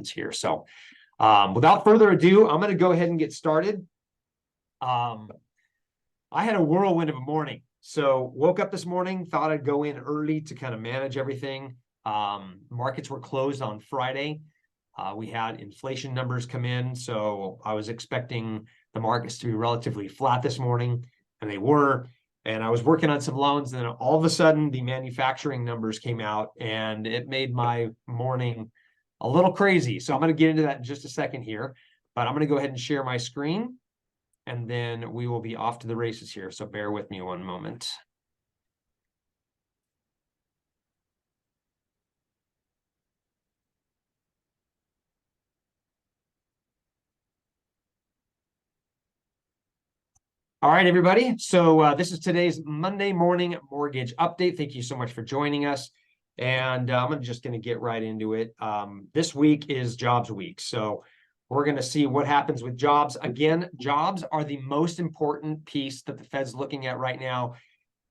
here. So without further ado, I'm going to go ahead and get started. I had a whirlwind of a morning. So woke up this morning, thought I'd go in early to kind of manage everything. Markets were closed on Friday. We had inflation numbers come in. So I was expecting the markets to be relatively flat this morning, and they were. And I was working on some loans, and then all of a sudden the manufacturing numbers came out, and it made my morning a little crazy. So I'm going to get into that in just a second here, but I'm going to go ahead and share my screen, and then we will be off to the races here. So bear with me one moment. All right, everybody. So this is today's Monday morning mortgage update. Thank you so much for joining us. And I'm just going to get right into it. This week is jobs week. So we're going to see what happens with jobs. Again, jobs are the most important piece that the Fed's looking at right now.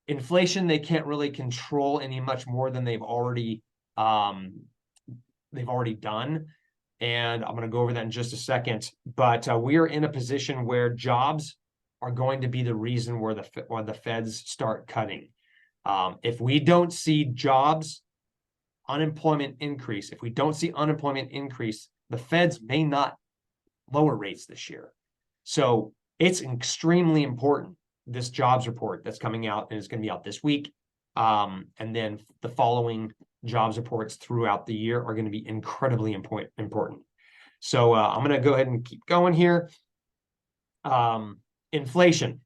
Inflation, they can't really control any much more than they've already done. And I'm going to go over that in just a second. But we are in a position where jobs are going to be the reason where the Feds start cutting. If we don't see jobs, unemployment increase, if we don't see unemployment increase, the Feds may not lower rates this year. So it's extremely important, this jobs report that's coming out, and it's going to be out this week. And then the following jobs reports throughout the year are going to be incredibly important. So I'm going to go ahead and keep going here. Inflation,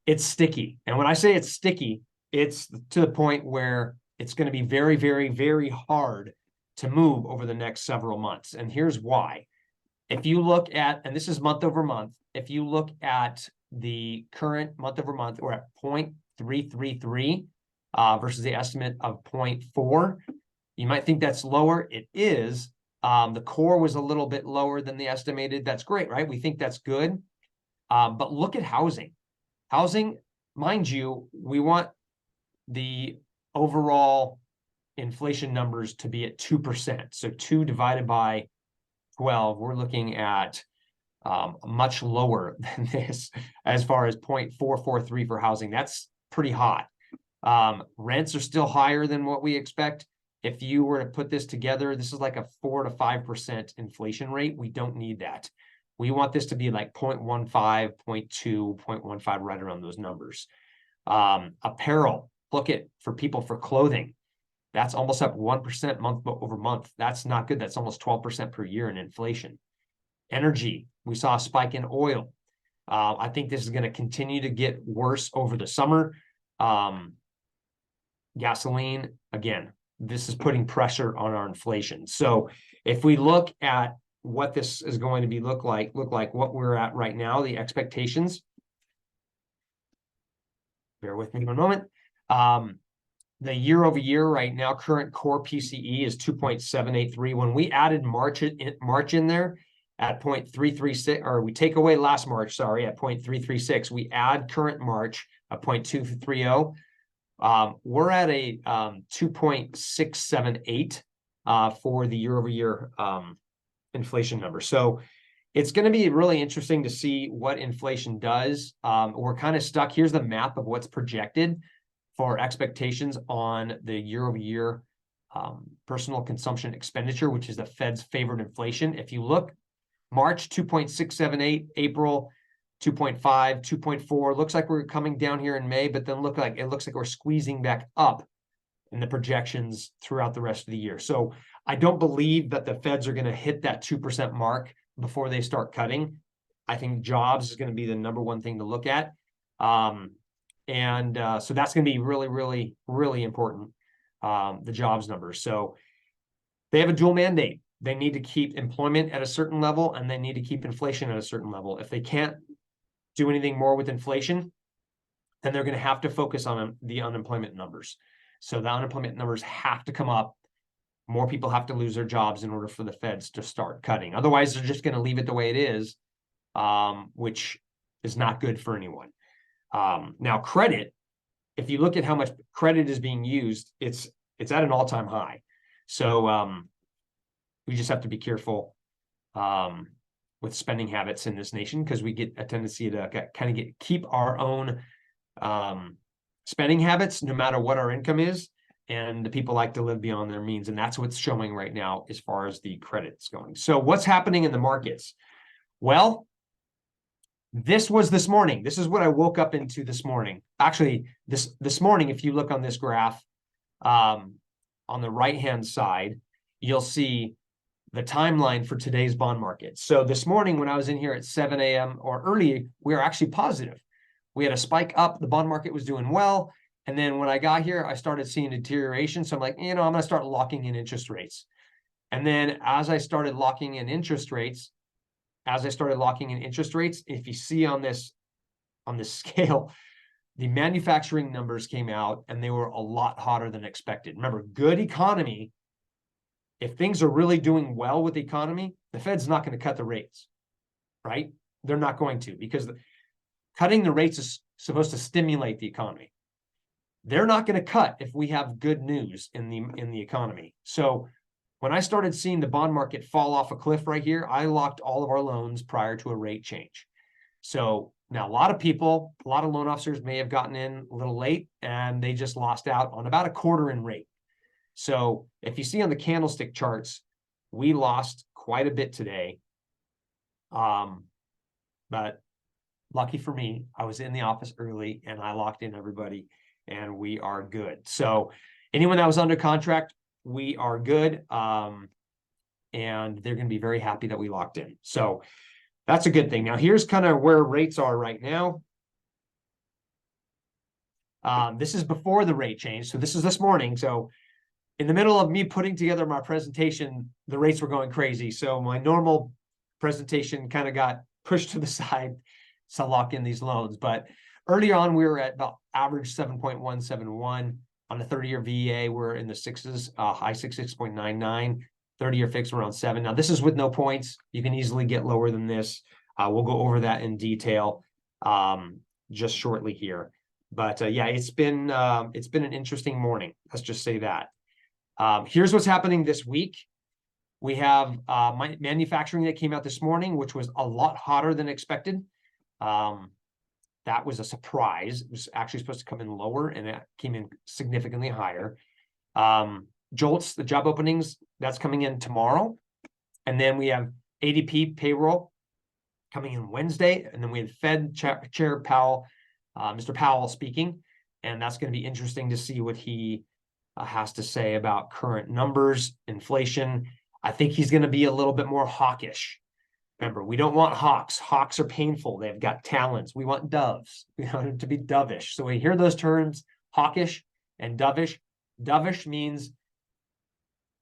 it's sticky. And when I say it's sticky, it's to the point where it's going to be very, very, very hard to move over the next several months. And here's why. If you look at, and this is month over month, if you look at the current month over month, we're at 0.333 versus the estimate of 0.4. You might think that's lower. It is. The core was a little bit lower than the estimated. That's great, right? We think that's good. But look at housing. Housing, mind you, we want the overall inflation numbers to be at 2%. So 2 divided by 12, we're looking at much lower than this as far as 0.443 for housing. That's pretty hot. Rents are still higher than what we expect. If you were to put this together, this is like a 4 to 5% inflation rate. We don't need that. We want this to be like 0.15, 0.2, 0.15, right around those numbers. Apparel, look at for people for clothing. That's almost up 1% month over month. That's not good. That's almost 12% per year in inflation. Energy, we saw a spike in oil. I think this is going to continue to get worse over the summer. Gasoline, again, this is putting pressure on our inflation. So if we look at what this is going to be look like what we're at right now, the expectations. Bear with me for a moment. The year over year right now, current core PCE is 2.783. When we added March in there at 0.336, or we take away last March, sorry, at 0.336, we add current March at 0.230. We're at a 2.678 for the year over year inflation number. So it's going to be really interesting to see what inflation does. We're kind of stuck. Here's the map of what's projected for expectations on the year over year personal consumption expenditure, which is the Fed's favorite inflation. If you look, March 2.678, April 2.5, 2.4. Looks like we're coming down here in May, but then it looks like we're squeezing back up in the projections throughout the rest of the year. So I don't believe that the Feds are going to hit that 2% mark before they start cutting. I think jobs is going to be the number one thing to look at. So that's going to be really, really, really important, the jobs numbers. So they have a dual mandate. They need to keep employment at a certain level, and they need to keep inflation at a certain level. If they can't do anything more with inflation, then they're going to have to focus on the unemployment numbers. So the unemployment numbers have to come up. More people have to lose their jobs in order for the Feds to start cutting. Otherwise, they're just going to leave it the way it is, which is not good for anyone. Now, credit, if you look at how much credit is being used, it's at an all-time high. So We just have to be careful with spending habits in this nation, because we get a tendency to kind of keep our own spending habits no matter what our income is. And the people like to live beyond their means. And that's what's showing right now as far as the credit's going. So what's happening in the markets? Well, this was this morning. This is what I woke up into this morning. Actually, this morning, if you look on this graph, on the right-hand side, you'll see the timeline for today's bond market. So this morning, when I was in here at 7 a.m. or early, we were actually positive. We had a spike up. The bond market was doing well. And then when I got here, I started seeing deterioration. So I'm like, I'm going to start locking in interest rates. And then as I started locking in interest rates, if you see on this scale, the manufacturing numbers came out and they were a lot hotter than expected. Remember, good economy. If things are really doing well with the economy, the Fed's not going to cut the rates, right? They're not going to, because cutting the rates is supposed to stimulate the economy. They're not going to cut if we have good news in the economy. So when I started seeing the bond market fall off a cliff right here, I locked all of our loans prior to a rate change. So now a lot of loan officers may have gotten in a little late, and they just lost out on about a quarter in rate. So if you see on the candlestick charts, we lost quite a bit today. But lucky for me, I was in the office early and I locked in everybody, and we are good. So anyone that was under contract, we are good. And they're going to be very happy that we locked in. So that's a good thing. Now, here's kind of where rates are right now. This is before the rate change. So this is this morning. So in the middle of me putting together my presentation, the rates were going crazy. So my normal presentation kind of got pushed to the side to lock in these loans. But early on, we were at about average 7.171. On the 30-year VA, we're in the sixes, high 6.99. 30-year fixed around 7. Now, this is with no points. You can easily get lower than this. We'll go over that in detail just shortly here. But yeah, it's been an interesting morning. Let's just say that. Here's what's happening this week. We have manufacturing that came out this morning, which was a lot hotter than expected. That was a surprise. It was actually supposed to come in lower, and it came in significantly higher. JOLTS, the job openings, that's coming in tomorrow. And then we have ADP payroll coming in Wednesday. And then we have Fed Chair Powell, Mr. Powell speaking. And that's going to be interesting to see what he has to say about current numbers, inflation. I think he's going to be a little bit more hawkish. Remember, we don't want hawks. Hawks are painful. They've got talons. We want doves. We want them to be dovish. So we hear those terms, hawkish and dovish. Dovish means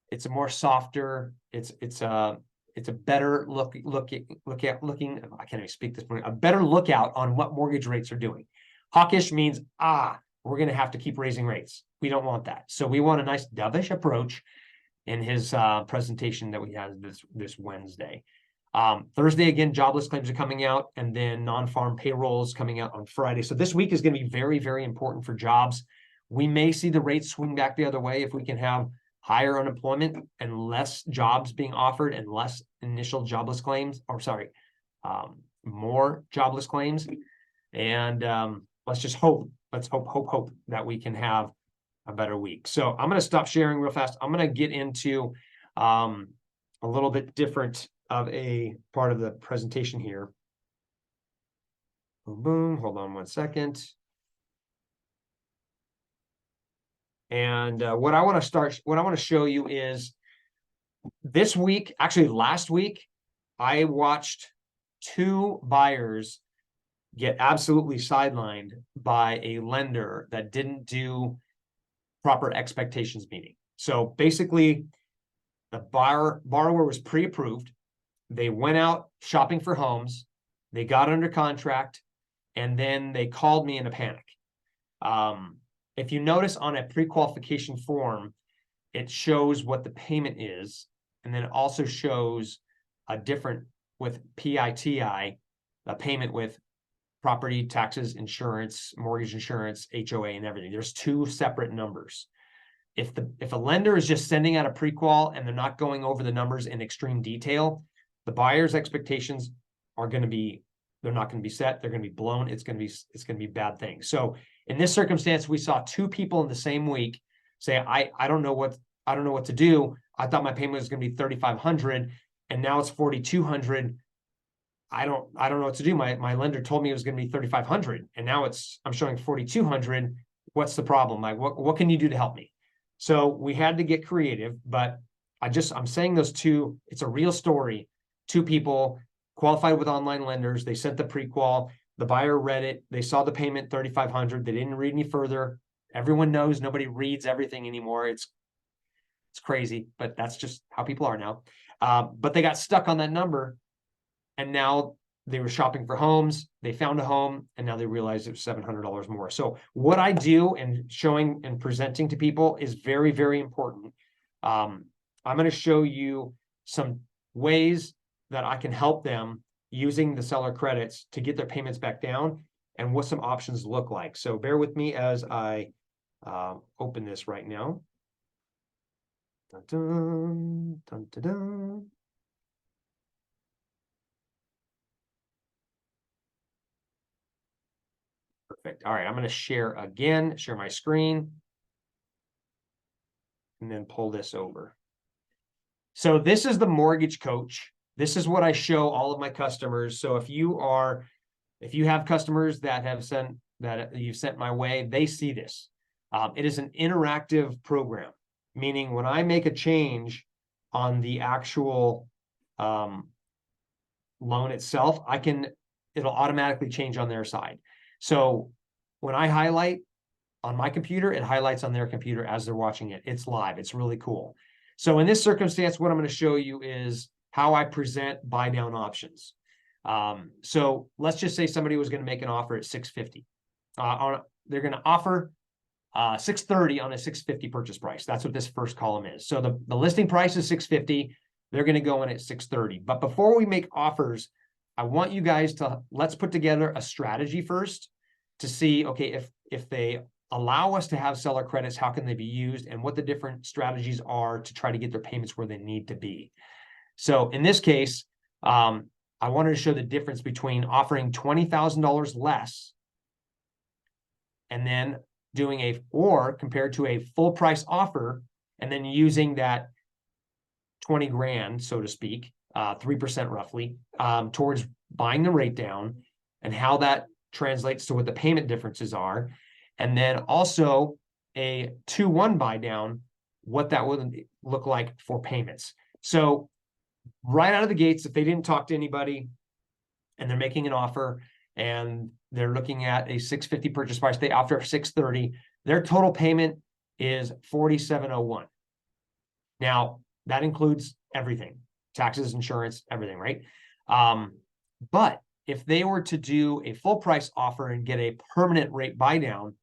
it's a more softer, it's a better looking, I can't even speak this morning, a better lookout on what mortgage rates are doing. Hawkish means, we're going to have to keep raising rates. We don't want that. So we want a nice dovish approach in his presentation that we had this Wednesday. Thursday, again, jobless claims are coming out, and then non-farm payrolls coming out on Friday. So this week is going to be very, very important for jobs. We may see the rates swing back the other way if we can have higher unemployment and less jobs being offered and less initial jobless claims, more jobless claims. And let's just hope that we can have a better week. So I'm going to stop sharing real fast. I'm going to get into a little bit different of a part of the presentation here. Boom, boom. Hold on one second. And what I want to show you is this week, actually last week, I watched 2 buyers get absolutely sidelined by a lender that didn't do proper expectations meeting. So basically, the borrower was pre-approved. They went out shopping for homes. They got under contract, and then they called me in a panic. If you notice on a pre-qualification form, it shows what the payment is, and then it also shows a different with PITI, a payment with property taxes, insurance, mortgage insurance, HOA, and everything. There's 2 separate numbers. if a lender is just sending out a pre-qual and they're not going over the numbers in extreme detail, the buyer's expectations are going to be, they're not going to be set. They're going to be blown. It's going to be bad things. So in this circumstance, we saw two people in the same week say, I don't know what to do. I thought my payment was going to be $3,500 and now it's $4,200. I don't know what to do. My lender told me it was going to be $3,500 and now I'm showing $4,200. What's the problem? Like, what can you do to help me? So we had to get creative, but I'm saying those two, it's a real story. Two people qualified with online lenders. They sent the pre-qual. The buyer read it. They saw the payment, $3,500. They didn't read any further. Everyone knows nobody reads everything anymore. It's crazy, but that's just how people are now. But they got stuck on that number, and now they were shopping for homes. They found a home, and now they realized it was $700 more. So what I do and showing and presenting to people is very, very important. I'm going to show you some ways that I can help them using the seller credits to get their payments back down and what some options look like. So bear with me as I open this right now. Dun, dun, dun, dun, dun. Perfect. All right, I'm going to share my screen, and then pull this over. So this is the mortgage coach. This is what I show all of my customers. So if you have customers that you've sent my way, they see this. It is an interactive program, meaning when I make a change on the actual loan itself, it'll automatically change on their side. So when I highlight on my computer, it highlights on their computer as they're watching it. It's live. It's really cool. So in this circumstance, what I'm going to show you is how I present buy down options. So let's just say somebody was going to make an offer at $650. They're going to offer $630 on a $650 purchase price. That's what this first column is. So the listing price is $650. They're going to go in at $630. But before we make offers, I want you guys let's put together a strategy first to see, okay, if they allow us to have seller credits, how can they be used and what the different strategies are to try to get their payments where they need to be. So in this case, I wanted to show the difference between offering $20,000 less and then compared to a full price offer and then using that 20 grand, so to speak, 3% roughly, towards buying the rate down and how that translates to what the payment differences are. And then also a 2-1 buy down, what that would look like for payments. So right out of the gates, if they didn't talk to anybody and they're making an offer and they're looking at a $650 purchase price, they offer $630, their total payment is $4,701. Now, that includes everything, taxes, insurance, everything, right? But if they were to do a full price offer and get a permanent rate buy down,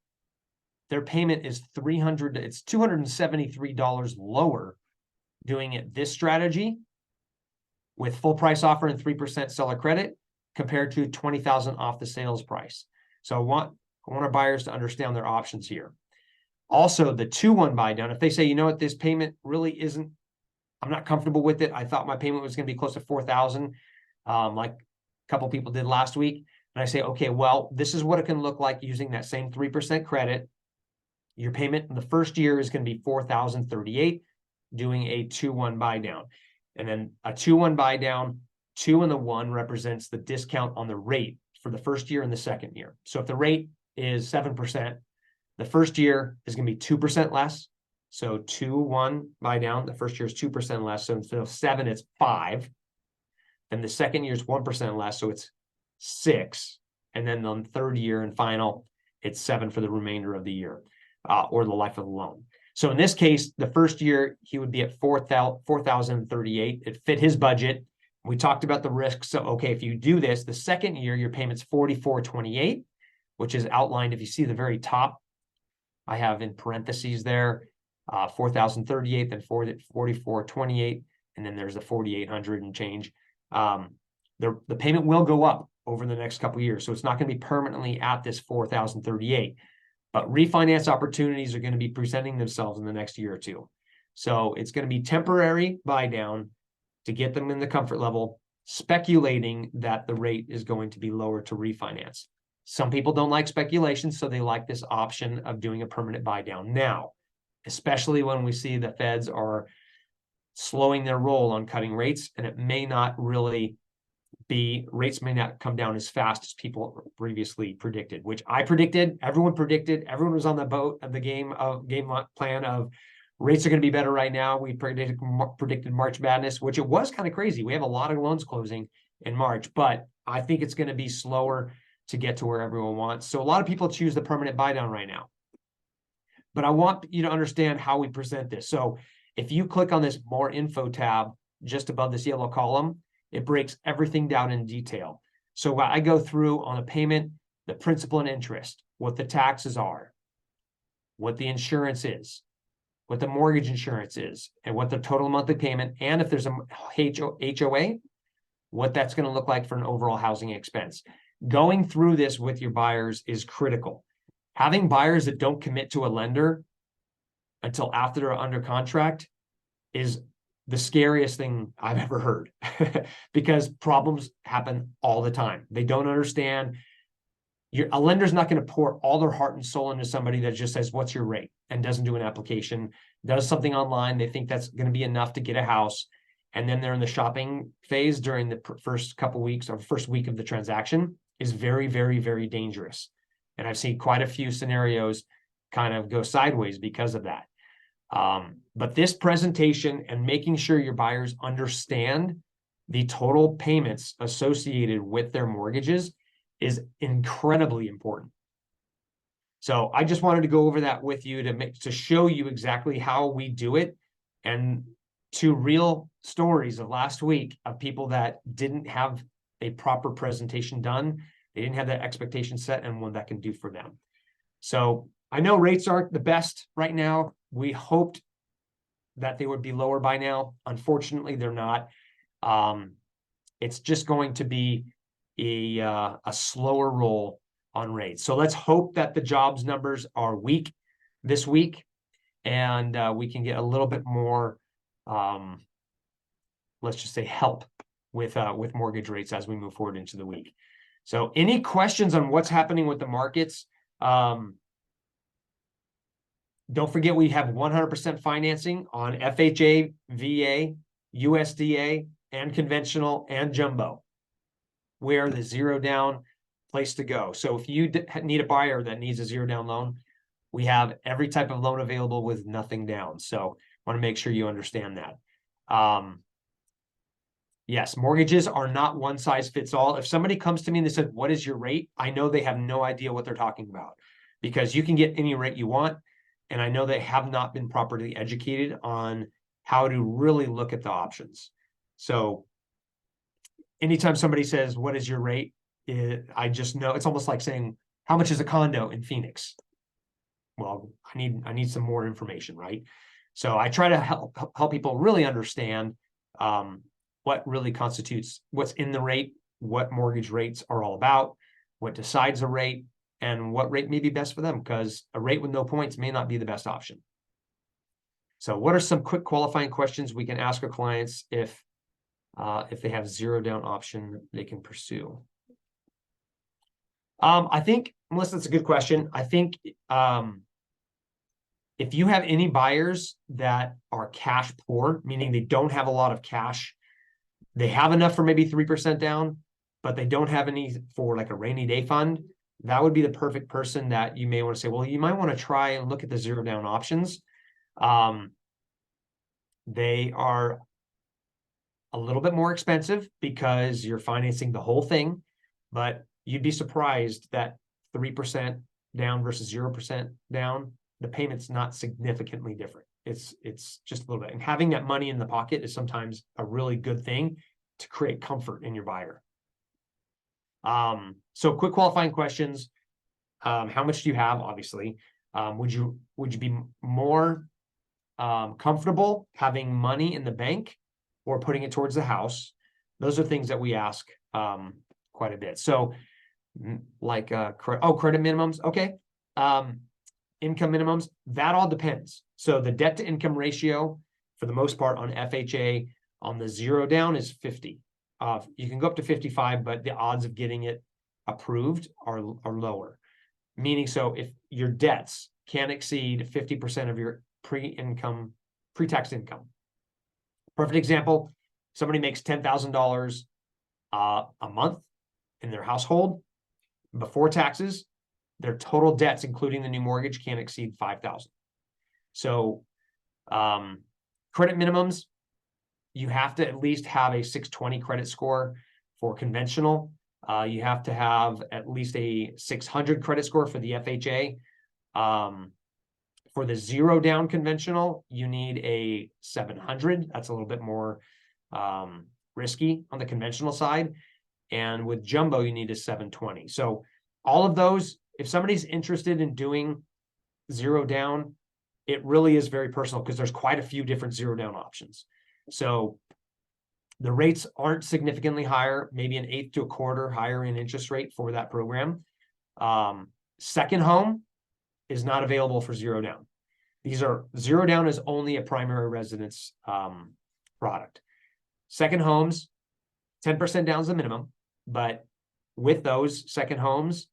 their payment is $273 lower doing it this strategy with full price offer and 3% seller credit compared to $20,000 off the sales price. So I want our buyers to understand their options here. Also, the 2-1 buy down, if they say, you know what, this payment really isn't, I'm not comfortable with it. I thought my payment was going to be close to $4,000, like a couple people did last week. And I say, okay, well, this is what it can look like using that same 3% credit. Your payment in the first year is going to be $4,038, doing a 2-1 buy down. And then a 2-1 buy down, 2 and the 1 represents the discount on the rate for the first year and the second year. So if the rate is 7%, the first year is going to be 2% less. So 2-1 buy down, the first year is 2% less. So instead of 7, it's 5. Then the second year is 1% less. So it's 6. And then the third year and final, it's 7 for the remainder of the year or the life of the loan. So in this case, the first year, he would be at $4,038. It fit his budget. We talked about the risks. So, okay, if you do this, the second year, your payment's $4,428, which is outlined. If you see the very top, I have in parentheses there, $4,038, then $4,428, and then there's the $4,800 and change. The payment will go up over the next couple of years. So it's not going to be permanently at this $4,038. but refinance opportunities are going to be presenting themselves in the next year or two. So it's going to be temporary buy down to get them in the comfort level, speculating that the rate is going to be lower to refinance. Some people don't like speculation, so they like this option of doing a permanent buy down now, especially when we see the feds are slowing their roll on cutting rates, and it may not really be, rates may not come down as fast as people previously predicted, which I predicted, everyone was on the boat of the game plan of rates are going to be better right now. We predicted March Madness, which it was kind of crazy. We have a lot of loans closing in March, but I think it's going to be slower to get to where everyone wants. So a lot of people choose the permanent buy down right now. But I want you to understand how we present this. So if you click on this more info tab just above this yellow column, it breaks everything down in detail. So I go through on a payment, the principal and interest, what the taxes are, what the insurance is, what the mortgage insurance is, and what the total monthly payment, and if there's a HOA, what that's going to look like for an overall housing expense. Going through this with your buyers is critical. Having buyers that don't commit to a lender until after they're under contract is the scariest thing I've ever heard because problems happen all the time. They don't understand. A lender's not going to pour all their heart and soul into somebody that just says, what's your rate? And doesn't do an application, does something online. They think that's going to be enough to get a house. And then they're in the shopping phase during the first couple weeks or first week of the transaction is very, very, very dangerous. And I've seen quite a few scenarios kind of go sideways because of that. But this presentation and making sure your buyers understand the total payments associated with their mortgages is incredibly important. So I just wanted to go over that with you to show you exactly how we do it, and two real stories of last week of people that didn't have a proper presentation done. They didn't have that expectation set and what that can do for them. So I know rates aren't the best right now. We hoped that they would be lower by now. Unfortunately, they're not. It's just going to be a slower roll on rates. So let's hope that the jobs numbers are weak this week, and we can get a little bit more, let's just say, help with mortgage rates as we move forward into the week. So any questions on what's happening with the markets? Don't forget, we have 100% financing on FHA, VA, USDA, and conventional and jumbo. We're the zero down place to go. So if you need a buyer that needs a zero down loan, we have every type of loan available with nothing down. So I want to make sure you understand that. Yes, mortgages are not one size fits all. If somebody comes to me and they said, what is your rate? I know they have no idea what they're talking about, because you can get any rate you want. And I know they have not been properly educated on how to really look at the options. So anytime somebody says, what is your rate? I just know it's almost like saying, how much is a condo in Phoenix? Well, I need some more information, right? So I try to help people really understand what really constitutes what's in the rate, what mortgage rates are all about, what decides a rate, and what rate may be best for them, because a rate with no points may not be the best option. So what are some quick qualifying questions we can ask our clients if they have zero down option they can pursue? I think, Melissa, that's a good question. I think if you have any buyers that are cash poor, meaning they don't have a lot of cash, they have enough for maybe 3% down, but they don't have any for like a rainy day fund, that would be the perfect person that you may want to say, well, you might want to try and look at the zero down options. They are a little bit more expensive because you're financing the whole thing, but you'd be surprised that 3% down versus 0% down, the payment's not significantly different. It's just a little bit. And having that money in the pocket is sometimes a really good thing to create comfort in your buyer. So quick qualifying questions. How much do you have? Obviously, would you be more comfortable having money in the bank or putting it towards the house? Those are things that we ask quite a bit. So like credit minimums. Okay. income minimums, that all depends. So the debt to income ratio, for the most part on FHA, on the 0 down is 50. You can go up to 55, but the odds of getting it approved are lower. Meaning, so if your debts can't exceed 50% of your pre-tax income. Perfect example, somebody makes $10,000 a month in their household before taxes, their total debts, including the new mortgage, can't exceed 5,000. So credit minimums, you have to at least have a 620 credit score for conventional. You have to have at least a 600 credit score for the FHA. For the 0 down conventional, you need a 700. That's a little bit more risky on the conventional side. And with jumbo, you need a 720. So all of those, if somebody's interested in doing 0 down, it really is very personal because there's quite a few different 0 down options. So the rates aren't significantly higher, maybe an 1/8 to a quarter higher in interest rate for that program. Second home is not available for 0 down. These are 0 down is only a primary residence product. Second homes, 10% down is the minimum, but with those second homes,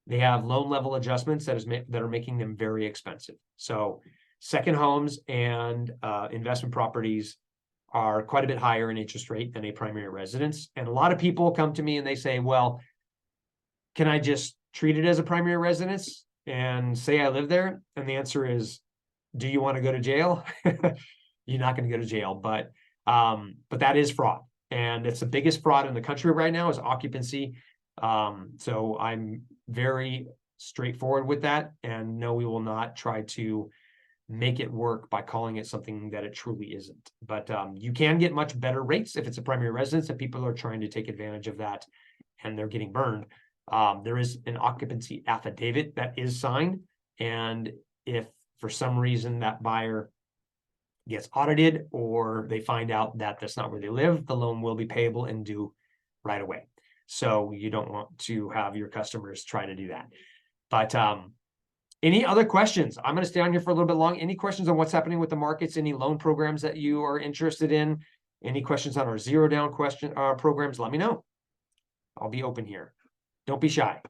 they have loan level adjustments that are making them very expensive. So second homes and investment properties are quite a bit higher in interest rate than a primary residence. And a lot of people come to me and they say, well, can I just treat it as a primary residence and say I live there? And the answer is, do you want to go to jail? You're not going to go to jail, but that is fraud. And it's the biggest fraud in the country right now is occupancy. So I'm very straightforward with that. And no, we will not try to make it work by calling it something that it truly isn't. But you can get much better rates if it's a primary residence and people are trying to take advantage of that and they're getting burned. There is an occupancy affidavit that is signed. And if for some reason that buyer gets audited or they find out that that's not where they live, the loan will be payable and due right away. So you don't want to have your customers try to do that. But any other questions? I'm going to stay on here for a little bit long. Any questions on what's happening with the markets? Any loan programs that you are interested in? Any questions on our 0 down programs? Let me know. I'll be open here. Don't be shy.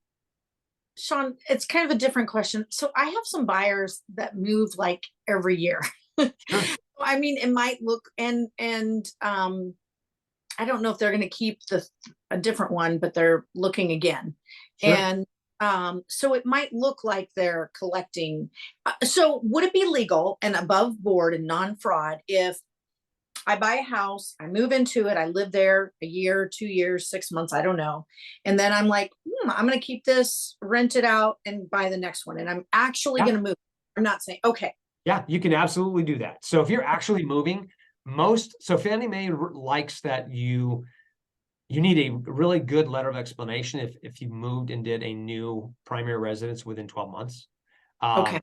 Sean, it's kind of a different question. So I have some buyers that move like every year. Sure. I mean, it might look and I don't know if they're going to keep a different one, but they're looking again. Sure. And so it might look like they're collecting. So would it be legal and above board and non-fraud if I buy a house, I move into it, I live there a year, 2 years, 6 months, I don't know. And then I'm like, I'm going to keep this, rent it out and buy the next one. And I'm actually going to move. I'm not saying, okay. Yeah, you can absolutely do that. So if you're actually moving, so Fannie Mae likes that you need a really good letter of explanation if you moved and did a new primary residence within 12 months. Okay.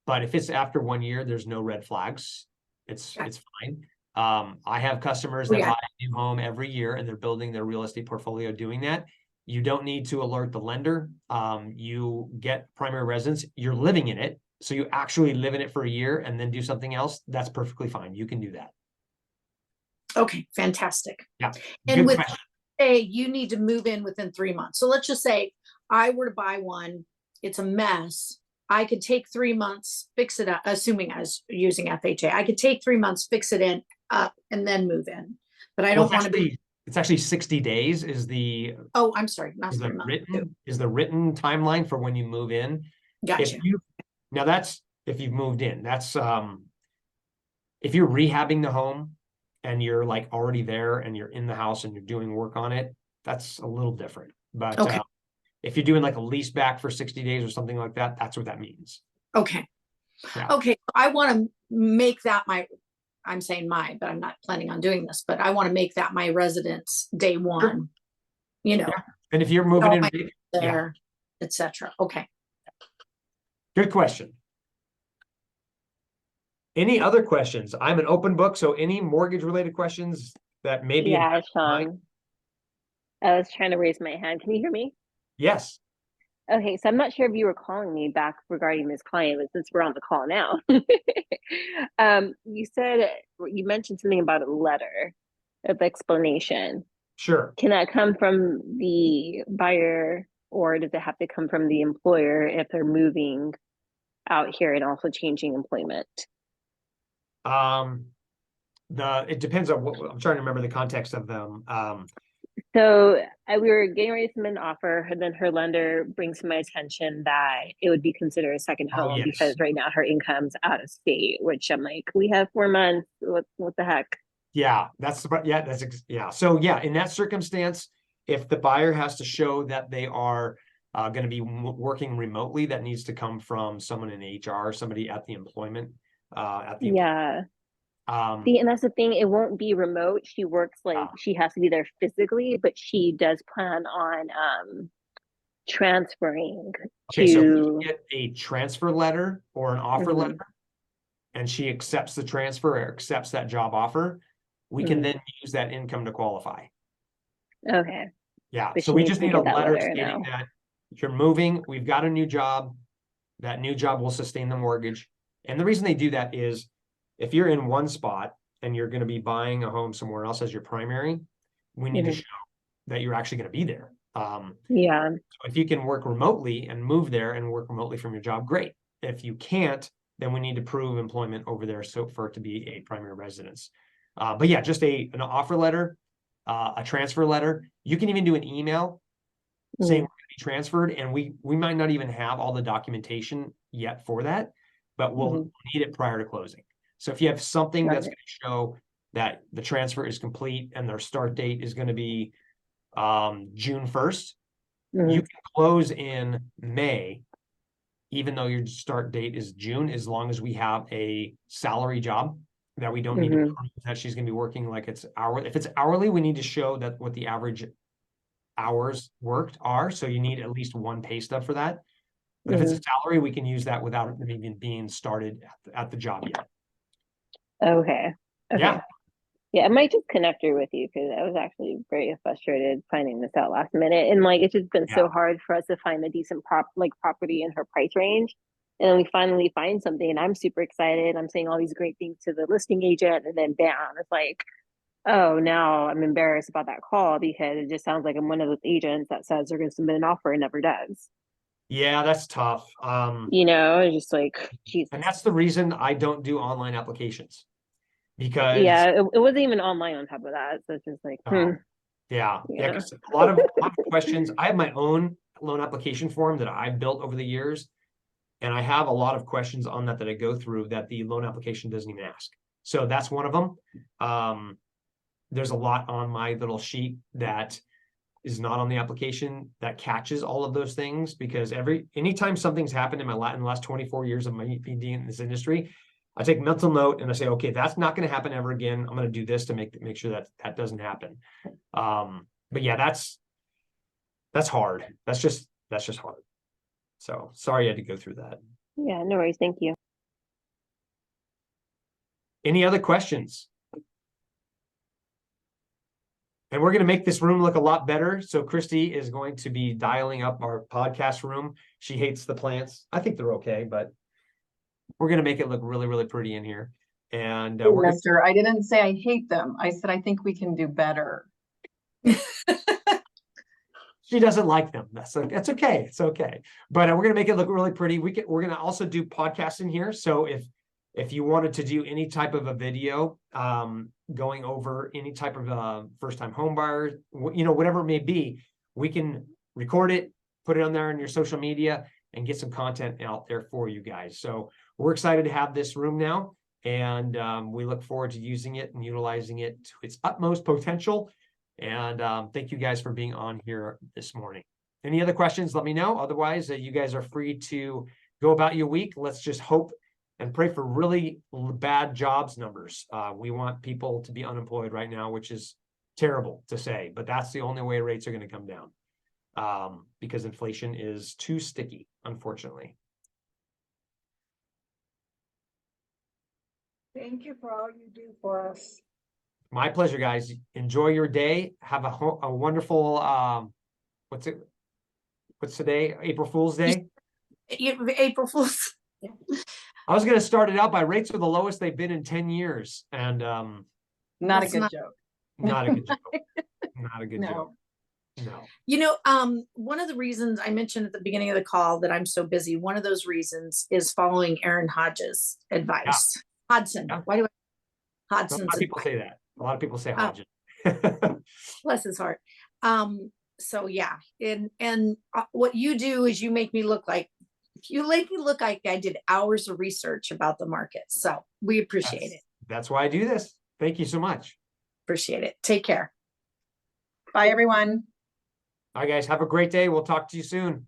But if it's after 1 year, there's no red flags. It's fine. I have customers that buy a new home every year and they're building their real estate portfolio doing that. You don't need to alert the lender. You get primary residence, you're living in it. So you actually live in it for a year and then do something else. That's perfectly fine. You can do that. Okay, fantastic. Yeah. And with say you need to move in within 3 months. So let's just say I were to buy one, it's a mess. I could take 3 months, fix it up, assuming I was using FHA. I could take 3 months, fix it in up, and then move in. But I don't want to be. It's actually 60 days is the. Oh, I'm sorry, not 3 months. Is the written timeline for when you move in. Gotcha. Now that's if you've moved in. That's if you're rehabbing the home and you're like already there and you're in the house and you're doing work on it, that's a little different. But okay. If you're doing like a lease back for 60 days or something like that, that's what that means. Okay. Yeah. Okay. I want to make that I'm saying but I'm not planning on doing this, but I want to make that my residence day one, sure. Yeah. And if you're moving in there, etc. Okay. Good question. Any other questions? I'm an open book, so any mortgage related questions that maybe. Yeah, Sean. I was trying to raise my hand. Can you hear me? Yes. Okay, so I'm not sure if you were calling me back regarding this client, but since we're on the call now, you said you mentioned something about a letter of explanation. Sure. Can that come from the buyer, or does it have to come from the employer if they're moving out here and also changing employment? Um, it depends on what, I'm trying to remember the context of them. So we were getting ready to submit an offer, and then her lender brings to my attention that it would be considered a second Oh, home because yes. right now her income's out of state, which I'm like, we have 4 months. What the heck? Yeah, yeah. So yeah, in that circumstance, if the buyer has to show that they are going to be working remotely, that needs to come from someone in HR, somebody at the employment, Yeah. um, See, and that's the thing. It won't be remote. She works like she has to be there physically, but she does plan on transferring okay, so if we to. get a transfer letter or an offer Mhm, letter, and she accepts the transfer or accepts that job offer, we can mhm. then use that income to qualify. Okay, Yeah, but so she we needs just to need a get that letter letter stating now. that you're moving, we've got a new job, that new job will sustain the mortgage. And the reason they do that is if you're in one spot and you're going to be buying a home somewhere else as your primary, we need to Mhm. show that you're actually going to be there. Yeah. So if you can work remotely and move there and work remotely from your job, great. If you can't, then we need to prove employment over there so for it to be a primary residence. But yeah, just an offer letter, a transfer letter. You can even do an email saying Mhm, we're going to be transferred, and we might not even have all the documentation yet for that, but we'll mhm. need it prior to closing. So if you have something Got that's it. going to show that the transfer is complete and their start date is going to be June 1st, you Mhm, can close in May, even though your start date is June, as long as we have a salary job that we don't need to mhm, prove that she's going to be working like it's hourly. If it's hourly, we need to show that what the average hours worked are. So you need at least one pay stub for that. But if it's a mhm. salary, we can use that without it even being started at the job yet. Okay. Yeah. Okay. Yeah, I might just connect her with you because I was actually very frustrated finding this out last minute. And like it's just been Yeah. so hard for us to find a decent property in her price range. And then we finally find something and I'm super excited. I'm saying all these great things to the listing agent, and then bam, it's like, oh, now I'm embarrassed about that call because it just sounds like I'm one of those agents that says they're gonna submit an offer and never does. Yeah, that's tough. It's just like And Jesus. that's the reason I don't do online applications because Yeah, it wasn't even online on top of that. So it's just like, oh, yeah, yeah. because a lot of questions. I have my own loan application form that I've built over the years, and I have a lot of questions on that I go through that the loan application doesn't even ask. So that's one of them. There's a lot on my little sheet that is not on the application that catches all of those things, because anytime something's happened in the last 24 years of my being in this industry, I take mental note and I say, okay, that's not going to happen ever again. I'm going to do this to make sure that that doesn't happen. But yeah, that's hard. That's just hard. So sorry I had to go through that. Yeah, no worries. Thank you. Any other questions? And we're going to make this room look a lot better. So Christy is going to be dialing up our podcast room. She hates the plants. I think they're okay, but we're going to make it look really, really pretty in here. And Hey, we're going to, Mister, I didn't say I hate them. I said I think we can do better. she doesn't like them. That's okay. It's okay. But we're going to make it look really pretty. We're going to also do podcasts in here. So if you wanted to do any type of a video, going over any type of first time home buyer, whatever it may be, we can record it, put it on there on your social media, and get some content out there for you guys. So we're excited to have this room now, and we look forward to using it and utilizing it to its utmost potential. And thank you guys for being on here this morning. Any other questions, let me know. Otherwise, you guys are free to go about your week. Let's just hope and pray for really bad jobs numbers. We want people to be unemployed right now, which is terrible to say, but that's the only way rates are going to come down, because inflation is too sticky, unfortunately. Thank you for all you do for us. My pleasure, guys. Enjoy your day. Have a wonderful, What's today? April Fool's Day? April Fool's. I was gonna start it out by rates are the lowest they've been in 10 years. And Not a That's good not- joke. not a good joke. Not a good No. joke. No. You know, one of the reasons I mentioned at the beginning of the call that I'm so busy, one of those reasons is following Aaron Hodges' advice. Hodson. Yeah. Why do I? A lot Hodson's of people advice. say that. A lot of people say Oh. Hodges. Bless his heart. So yeah, and what you do is you make me look like I did hours of research about the market. So we appreciate it. That's why I do this. Thank you so much. Appreciate it. Take care. Bye, everyone. All right, guys, have a great day. We'll talk to you soon.